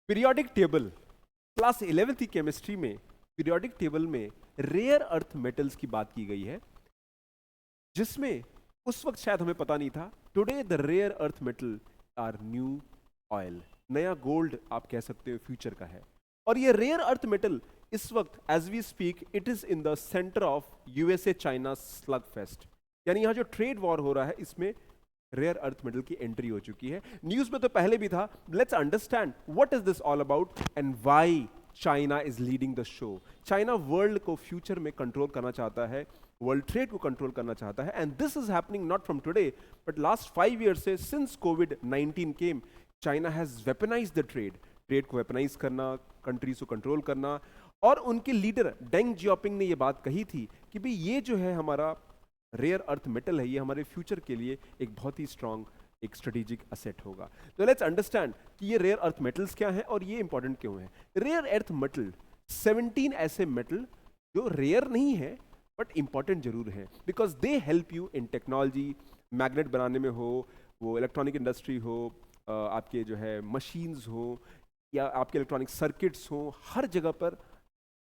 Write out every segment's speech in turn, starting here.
Periodic table class 11th की chemistry में periodic table में रेयर अर्थ मेटल्स की बात की गई है, जिसमें उस वक्त शायद हमें पता नहीं था। Today the rare earth metal are new oil, नया गोल्ड आप कह सकते हो, फ्यूचर का है। और ये रेयर अर्थ मेटल इस वक्त as we speak it is in the centre of USA China slugfest, यानी यहाँ जो ट्रेड वॉर हो रहा है इसमें रेयर अर्थ मेटल की एंट्री हो चुकी है। न्यूज में तो पहले भी था। Let's understand what is this all about and why China is leading the show. China world को फ्यूचर में कंट्रोल करना चाहता है, वर्ल्ड ट्रेड को कंट्रोल करना चाहता है, and this is happening not from today but last 5 years से सिंस कोविड-19 came China has weaponise the trade को वेपनाइज करना, कंट्रीज को कंट्रोल करना। और उनके लीडर डेंग जियाओपिंग ने यह बात कही थी कि भाई ये जो है हमारा रेयर अर्थ मेटल है, ये हमारे फ्यूचर के लिए एक बहुत ही स्ट्रांग एक स्ट्रेटेजिक असेट होगा। तो लेट्स अंडरस्टैंड कि ये रेयर अर्थ मेटल्स क्या हैं और ये इंपॉर्टेंट क्यों हैं। रेयर अर्थ मेटल 17 ऐसे मेटल जो रेयर नहीं है बट इंपॉर्टेंट जरूर है, because they help you in technology, magnet बनाने में हो, वो इलेक्ट्रॉनिक इंडस्ट्री हो, आपके जो है मशीन्स हो या आपके इलेक्ट्रॉनिक सर्किट्स हो, हर जगह पर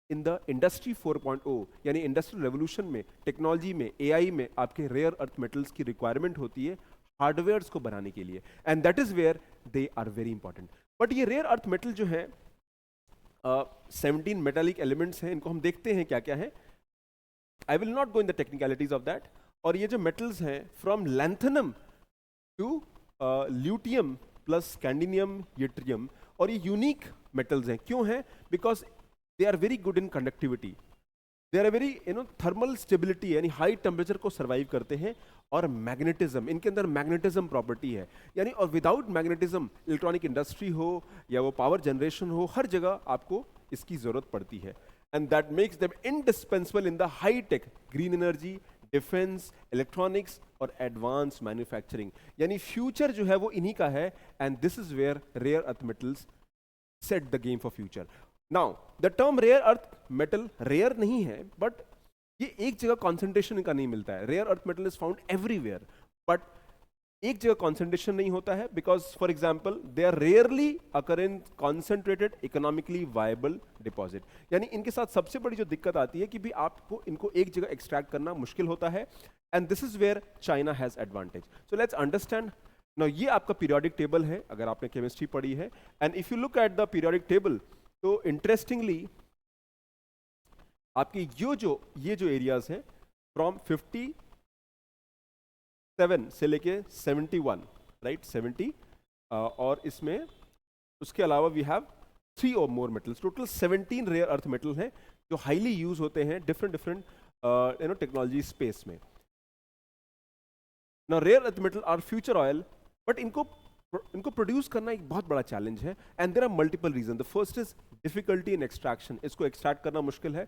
इन द इंडस्ट्री 4.0 यानी इंडस्ट्रियल रेवोल्यूशन में, टेक्नोलॉजी में, एआई में आपके रेयर अर्थ मेटल्स की रिक्वायरमेंट होती है हार्डवेयर्स को बनाने के लिए, and that is where they are very important. But ये रेयर अर्थ मेटल जो है 17 मेटालिक एलिमेंट्स हैं, इनको हम देखते हैं क्या क्या है। I will not go in the technicalities of that. और ये जो मेटल्स हैं from lanthanum to lutetium plus scandium yttrium, और ये यूनिक मेटल्स हैं। क्यों हैं? Because they are very good in conductivity, they are a very thermal stability यानी हाई टेम्परेचर को सर्वाइव करते हैं, और मैग्नेटिज्म, इनके अंदर मैग्नेटिज्म प्रॉपर्टी है, यानी और विदाउट मैग्नेटिज्म इलेक्ट्रॉनिक इंडस्ट्री हो या वो पावर जनरेशन हो, हर जगह आपको इसकी जरूरत पड़ती है, and that makes them indispensable in the high tech green energy, defence, electronics और एडवांस मैन्युफैक्चरिंग। यानी फ्यूचर जो है वो इन्हीं का है, and this is where rare earth metals set the game for future. Now the term rare earth metal rare नहीं है, बट ये एक जगह कॉन्सेंट्रेशन का नहीं मिलता है। Rare earth metal is found everywhere, but एक जगह कॉन्सेंट्रेशन नहीं होता है, because for example they are rarely occur in concentrated economically viable deposit. यानी इनके साथ सबसे बड़ी जो दिक्कत आती है कि भी आपको इनको एक जगह एक्सट्रैक्ट करना मुश्किल होता है, and this is where China has advantage. So let's understand. Now ये आपका पीरियोडिक टेबल है अगर आपने केमिस्ट्री पढ़ी है, and if you look at the periodic table तो इंटरेस्टिंगली आपकी ये जो एरियाज हैं फ्रॉम 57 से लेके 71, राइट 70, और इसमें उसके अलावा वी हैव 3 और more metals, total 17 rare earth metal हैं जो हाईली यूज होते हैं डिफरेंट टेक्नोलॉजी स्पेस में। Now rare earth metal are future oil, but इनको प्रोड्यूस करना एक बहुत बड़ा चैलेंज है, and there are multiple reason. The first is difficulty in extraction, इसको एक्सट्रैक्ट करना मुश्किल है,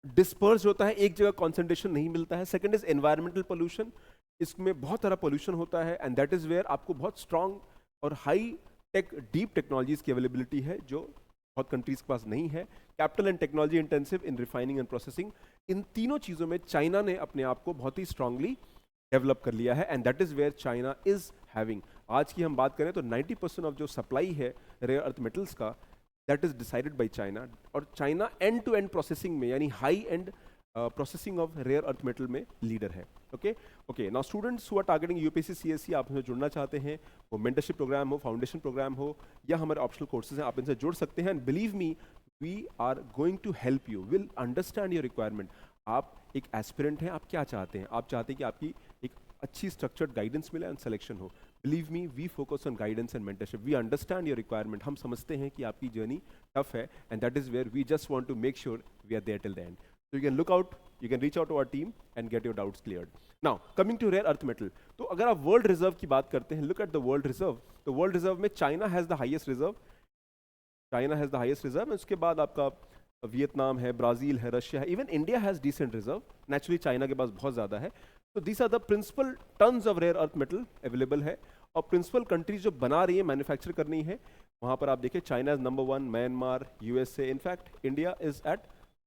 डिस्पर्स होता है, एक जगह कॉन्सेंट्रेशन नहीं मिलता है। सेकंड इज एनवायरमेंटल पोल्यूशन, इसमें बहुत सारा पोल्यूशन होता है, एंड दैट इज वेयर आपको बहुत स्ट्रांग और हाई टेक डीप टेक्नोलॉजीज की अवेलेबिलिटी है जो बहुत कंट्रीज के पास नहीं है। Capital and technology intensive in refining and processing, इन तीनों चीजों में चाइना ने अपने आप को बहुत ही स्ट्रांगली डेवलप कर लिया है, and that is where China is having. आज की हम बात करें तो 90% ऑफ जो सप्लाई है रेयर अर्थ मेटल्स का, that is decided by China, और China end to end processing में यानी high end processing of rare earth metal में लीडर है। Okay now students who are targeting UPSC CSC, आप हमसे जुड़ना चाहते हैं, वो मेंटरशिप प्रोग्राम हो, फाउंडेशन प्रोग्राम हो, या हमारे ऑप्शनल कोर्सेज हैं, आप इनसे जुड़ सकते हैं, and believe me we are going to help you, will understand your requirement. आप एक एस्पिरेंट हैं, आप क्या चाहते हैं? आप चाहते हैं कि आपकी एक अच्छी स्ट्रक्चर्ड गाइडेंस मिले एंड सिलेक्शन हो। Believe me we focus on guidance and mentorship, we understand your requirement. हम समझते हैं कि आपकी जर्नी टफ है, and that is where we just want to make sure we are there till the end. So you can look out, you can reach out to our team and get your doubts cleared. Now coming to rare earth metal, तो अगर आप world reserve की बात करते हैं, look at the world reserve, तो world reserve में China has the highest reserve, China has the highest reserve, उसके बाद आपका वियतनाम है, ब्राजील है, रशिया है, even India has decent reserve, naturally China के पास बहुत ज्यादा है। तो these are the principal tons of rare earth metal available है, और प्रिंसिपल कंट्रीज जो बना रही है, मैन्युफैक्चर करनी है, वहां पर आप देखिए China is number 1, Myanmar, USA, in fact India is at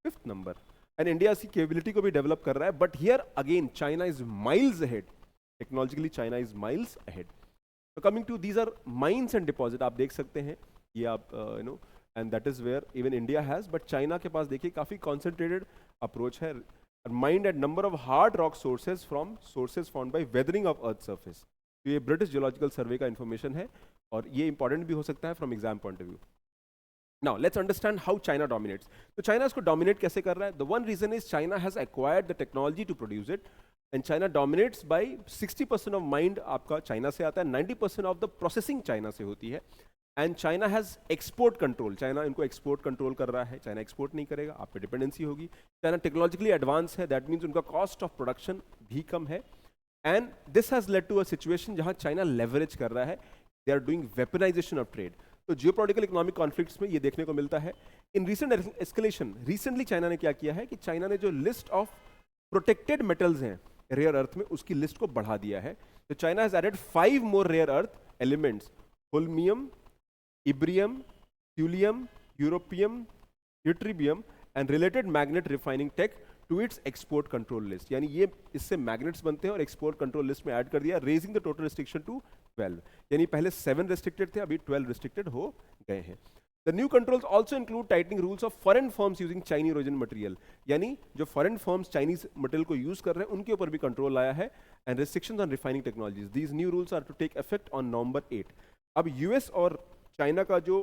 5th number, and India इसकी कैपेबिलिटी को भी डेवलप कर रहा है, but here again China is miles ahead, technologically China is miles ahead. तो coming to these are mines and deposit, आप देख सकते हैं ये आप you know, and that is where even India has, but China के पास देखिए काफी कॉन्सेंट्रेटेड अप्रोच है. Mind at number of hard rock sources from sources found by weathering of earth surface. तो ये ब्रिटिश जियोलॉजिकल सर्वे का इंफॉर्मेशन है और ये इंपॉर्टेंट भी हो सकता है from exam point of view. Now let's understand how China dominates. तो China इसको dominate कैसे कर रहा है? The one reason is China has acquired the technology to produce it, and China dominates by 60% of mind आपका China से आता है, 90% of the processing China से होती है, and China has export control. China इनको export control कर रहा है. China export नहीं करेगा, आप पे dependency होगी. China technologically advanced है, that means उनका cost of production भी कम है, and this has led to a situation जहाँ China leverage कर रहा है. They are doing weaponization of trade. तो जियोपॉलिटिकल इकोनॉमिक कॉन्फ्लिक्ट्स में ये देखने को मिलता है. In recent escalation, recently China ने क्या किया है कि चाइना ने जो लिस्ट ऑफ प्रोटेक्टेड मेटल्स हैं रेयर अर्थ में, उसकी लिस्ट को बढ़ा दिया है. तो China has added 5 more rare earth elements, holmium, इब्रियम, thulium, europium, ytterbium and related magnet refining tech to its export control list. यानी ये इससे मैग्नेट्स बनते हैं और एक्सपोर्ट कंट्रोल लिस्ट में ऐड कर दिया, raising the total restriction to 12. यानी पहले 7 रिस्ट्रिक्टेड थे, अभी 12 रिस्ट्रिक्टेड हो गए हैं. The new controls also include tightening rules of foreign firms using Chinese origin material. यानी जो फॉरेन फर्म्स चाइनीज मटेरियल को यूज कर रहे हैं उनके ऊपर भी कंट्रोल लाया है. And restrictions on refining technologies. These new rules are to take effect on November 8. अब यूएस और चाइना का जो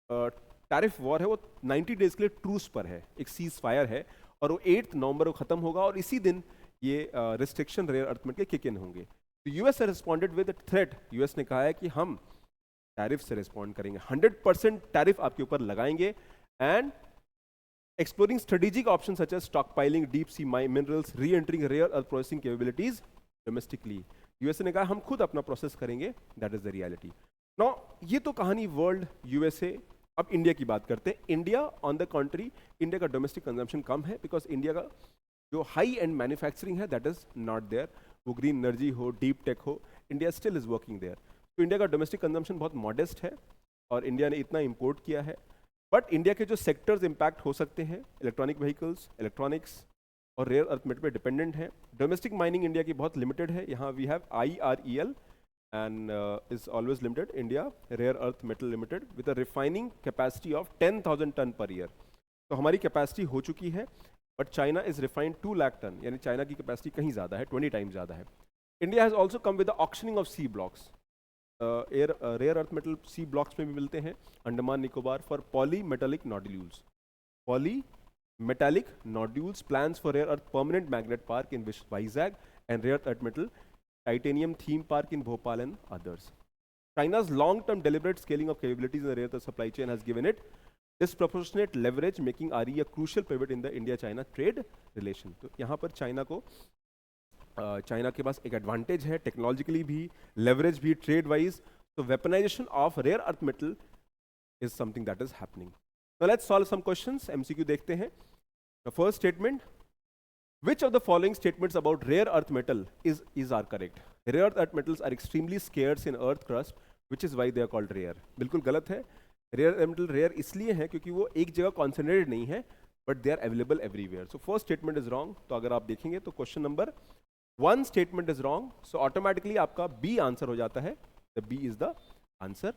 टैरिफ वॉर है वो 90 डेज के लिए ट्रूस पर है, एक सीज फायर है, और वो 8 नवंबर को खत्म होगा और इसी दिन ये रिस्ट्रिक्शन रेयर अर्थ मेटल के किक इन होंगे. तो यूएस ने रिस्पॉन्डेड विद थ्रेट. यूएस ने कहा है कि हम टैरिफ से रिस्पॉन्ड करेंगे, 100% टैरिफ आपके ऊपर लगाएंगे, and exploring strategic option such as stockpiling deep sea minerals, re entering rare earth processing capabilities domestically. USA ने कहा हम खुद अपना प्रोसेस करेंगे. That is the reality. Now ये तो कहानी वर्ल्ड यूएसए. अब इंडिया की बात करते हैं. India on the country, India का डोमेस्टिक कंजम्पशन कम है बिकॉज इंडिया का जो हाई एंड मैन्युफैक्चरिंग है दैट इज नॉट देयर. वो ग्रीन एनर्जी हो, डीप टेक हो, India still is working there. तो इंडिया का डोमेस्टिक कंजम्पशन बहुत मॉडेस्ट है और इंडिया ने इतना इंपोर्ट किया है. बट इंडिया के जो सेक्टर्स इंपैक्ट हो सकते हैं, इलेक्ट्रॉनिक व्हीकल्स, इलेक्ट्रॉनिक्स और रेयर अर्थ मेटल पे डिपेंडेंट है. डोमेस्टिक माइनिंग इंडिया की बहुत लिमिटेड है. यहाँ we have IREL and is always limited. India Rare Earth Metal Limited with a refining capacity of 10,000 ton per year. तो हमारी capacity हो चुकी है, but China is refined 2 lakh ton, यानी चाइना की कैपेसिटी कहीं ज़्यादा है, 20 टाइम्स ज़्यादा है. India has also come with the auctioning of sea blocks. Rare earth metal sea blocks में भी मिलते हैं Andaman Nicobar for poly metallic nodules. Poly metallic nodules plans for rare earth permanent magnet park in Vizag and rare earth metal titanium theme park in Bhopal and others. China's long-term deliberate scaling of capabilities in the rare earth supply chain has given it disproportionate leverage, making RE a crucial pivot in the India-China trade relation. तो यहाँ पर China को China के पास एक advantage है technologically भी, leverage भी, trade wise. तो weaponization of rare earth metal is something that is happening. Now let's solve some questions. MCQ देखते हैं. The first statement, which of the following statements about rare earth metal is are correct? Rare earth metals are extremely scarce in earth crust, which is why they are called rare. बिल्कुल गलत है. Rare metal rare इसलिए है क्योंकि वो एक जगह concentrated नहीं है, but they are available everywhere. So first statement is wrong. तो अगर आप देखेंगे तो question number 1 statement is wrong, so automatically आपका बी आंसर हो जाता है. The B is the answer.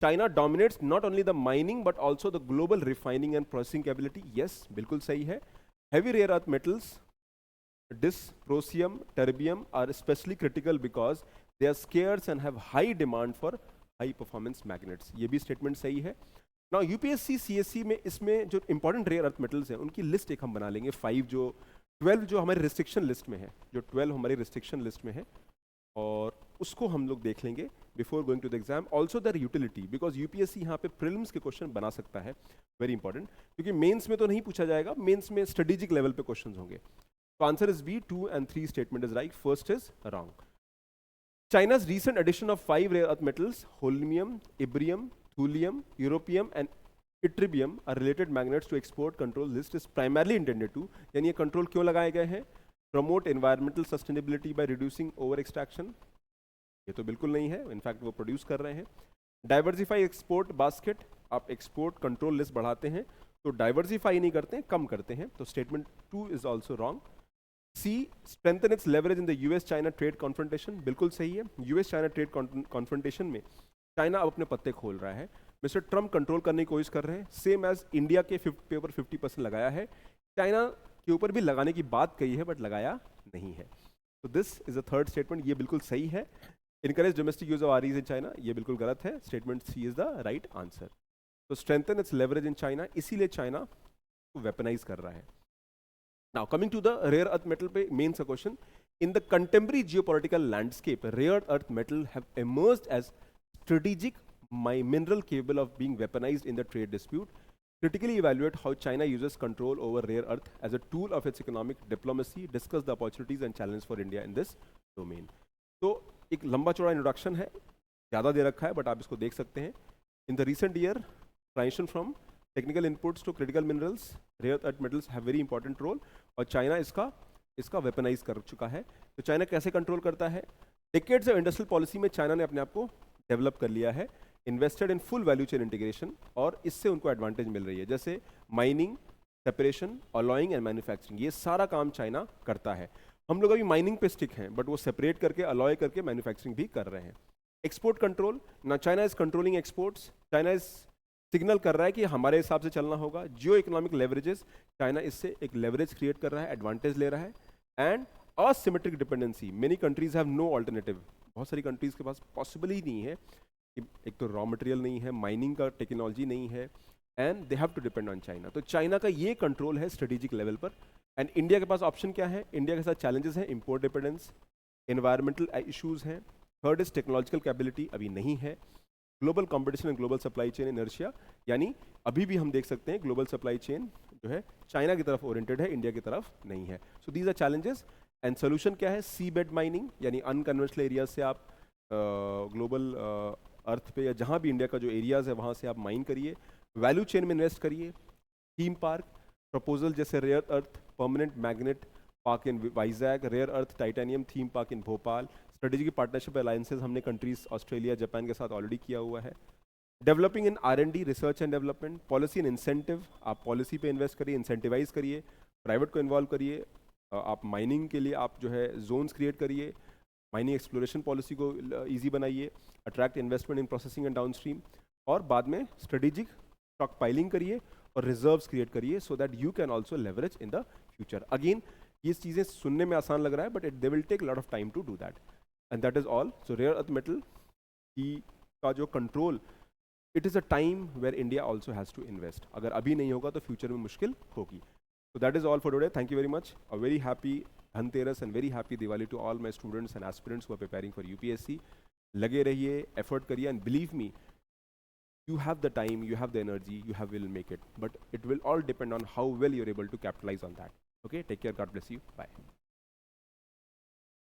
China dominates not only the mining but also the global refining and processing capability. Yes, बिल्कुल सही है. Heavy rare earth metals dysprosium, terbium are especially critical because they are scarce and have high demand for high performance magnets. ये भी statement सही है. Now UPSC CSC में इसमें जो इंपॉर्टेंट रेयर अर्थ मेटल्स हैं उनकी लिस्ट एक हम बना लेंगे. 12 जो हमारी रिस्ट्रिक्शन लिस्ट में है, जो 12 हमारी रिस्ट्रिक्शन लिस्ट में है, और उसको हम लोग देख लेंगे before going to the exam. Also their utility, because UPSC यहाँ पे प्रीलिम्स के क्वेश्चन बना सकता है. वेरी इंपॉर्टेंट, क्योंकि मेंस में तो नहीं पूछा जाएगा, मेंस में स्ट्रेटेजिक लेवल पे क्वेश्चन होंगे. So answer is B. 2 and 3 statement is right. First is wrong. China's recent addition of 5 rare earth metals, holmium, ibrium, thulium, europium and ytterbium are related magnets to export control list is primarily intended to, यानी ये control क्यों लगाए गए हैं? Promote environmental sustainability by reducing over extraction. ये तो बिल्कुल नहीं है, इनफैक्ट वो प्रोड्यूस कर रहे हैं. Diversify export basket, आप एक्सपोर्ट कंट्रोल लिस्ट बढ़ाते हैं तो डाइवर्सिफाई नहीं करते हैं, कम करते हैं. तो statement 2 is also wrong. C, strengthen its leverage in the US-China trade confrontation. बिल्कुल सही है. US-China trade confrontation में चाइना अब अपने पत्ते खोल रहा है, मिस्टर ट्रम्प कंट्रोल करने की कोशिश कर रहे हैं, सेम एज इंडिया के पे ऊपर 50% लगाया है, चाइना के ऊपर भी लगाने की बात कही है बट लगाया नहीं है। तो this is a third statement, ये बिल्कुल सही है। Encourage domestic use of REEs in China, ये बिल्कुल गलत है। Statement C is the right answer. तो strengthen its leverage in China, इसीलिए चाइना को वेपनाइज कर रहा है। Now coming to the rare earth metal पे मेन सा question, in the contemporary geopolitical landscape rare earth metal have emerged as strategic mineral capable of being weaponized in the trade dispute. Critically evaluate how China uses control over rare earth as a tool of its economic diplomacy. Discuss the opportunities and challenges for India in this domain. तो एक लंबा चौड़ा introduction है, ज़्यादा दे रखा है but आप इसको देख सकते हैं। In the recent year transition from technical inputs to critical minerals, rare earth metals have very important role, और चाइना इसका वेपनाइज कर चुका है। तो चाइना कैसे कंट्रोल करता है? डिकेड्स ऑफ इंडस्ट्रियल पॉलिसी में चाइना ने अपने आप को डेवलप कर लिया है, invested in full value chain integration, और इससे उनको एडवांटेज मिल रही है, जैसे mining, separation, alloying and manufacturing, ये सारा काम चाइना करता है। हम लोग अभी माइनिंग पे स्टिक हैं बट वो सेपरेट करके अलॉय करके मैन्युफैक्चरिंग भी कर रहे हैं। एक्सपोर्ट कंट्रोल, ना China is controlling exports, China is signal कर रहा है कि हमारे हिसाब से चलना होगा। जियो इकोनॉमिक लेवरेजेस, चाइना इससे एक लेवरेज क्रिएट कर रहा है, एडवांटेज ले रहा है। And asymmetric dependency, many countries have no alternative, बहुत सारी कंट्रीज के पास पॉसिबल ही नहीं है, एक तो रॉ मटेरियल नहीं है, माइनिंग का टेक्नोलॉजी नहीं है, and they have to depend on China. तो चाइना का ये कंट्रोल है स्ट्रेटेजिक लेवल पर। एंड इंडिया के पास ऑप्शन क्या है? इंडिया के साथ चैलेंजेस हैं, इंपोर्ट डिपेंडेंस, एनवायरमेंटल इश्यूज हैं, थर्ड इज टेक्नोलॉजिकल कैपेबिलिटी अभी नहीं है, global competition and global supply chain inertia, यानी अभी भी हम देख सकते हैं ग्लोबल सप्लाई चेन जो है चाइना की तरफ ओरिएंटेड है, इंडिया की तरफ नहीं है। So these are challenges and solution क्या है? सी बेड माइनिंग, यानी अनकन्वेंशनल एरियाज से आप ग्लोबल अर्थ पे या जहाँ भी इंडिया का जो एरियाज है वहाँ से आप माइन करिए, वैल्यू चेन में इन्वेस्ट करिए, थीम पार्क प्रपोजल जैसे rare earth permanent magnet park in Vizag, rare earth titanium theme park in Bhopal, strategic partnership alliances हमने कंट्रीज ऑस्ट्रेलिया जापान के साथ ऑलरेडी किया हुआ है। Developing in R&D research and development, policy and incentive, आप policy पे invest करिए, इंसेंटिवाइज करिए, प्राइवेट को इन्वॉल्व करिए, आप माइनिंग के लिए आप जो है जोन्स क्रिएट करिए, माइनिंग एक्सप्लोरेशन पॉलिसी को ईजी बनाइए, attract investment in processing and downstream, और बाद में स्ट्रेटेजिक स्टॉक पाइलिंग करिए और रिजर्व्स क्रिएट करिए so that you can also leverage in the future. Again ये चीज़ें सुनने में आसान लग रहा है but they will take lot of time to do that, and that is all. So rare earth metal की का जो control, it is a time where India also has to invest, अगर अभी नहीं होगा तो फ्यूचर में मुश्किल होगी। So that is all for today. Thank you very much. A very happy Dhanteras and very happy Diwali to all my students and aspirants who are preparing for UPSC. लगे रहिए, effort करिए, and believe me, you have the time, you have the energy, you will make it. But it will all depend on how well you're able to capitalize on that. Okay, take care. God bless you. Bye.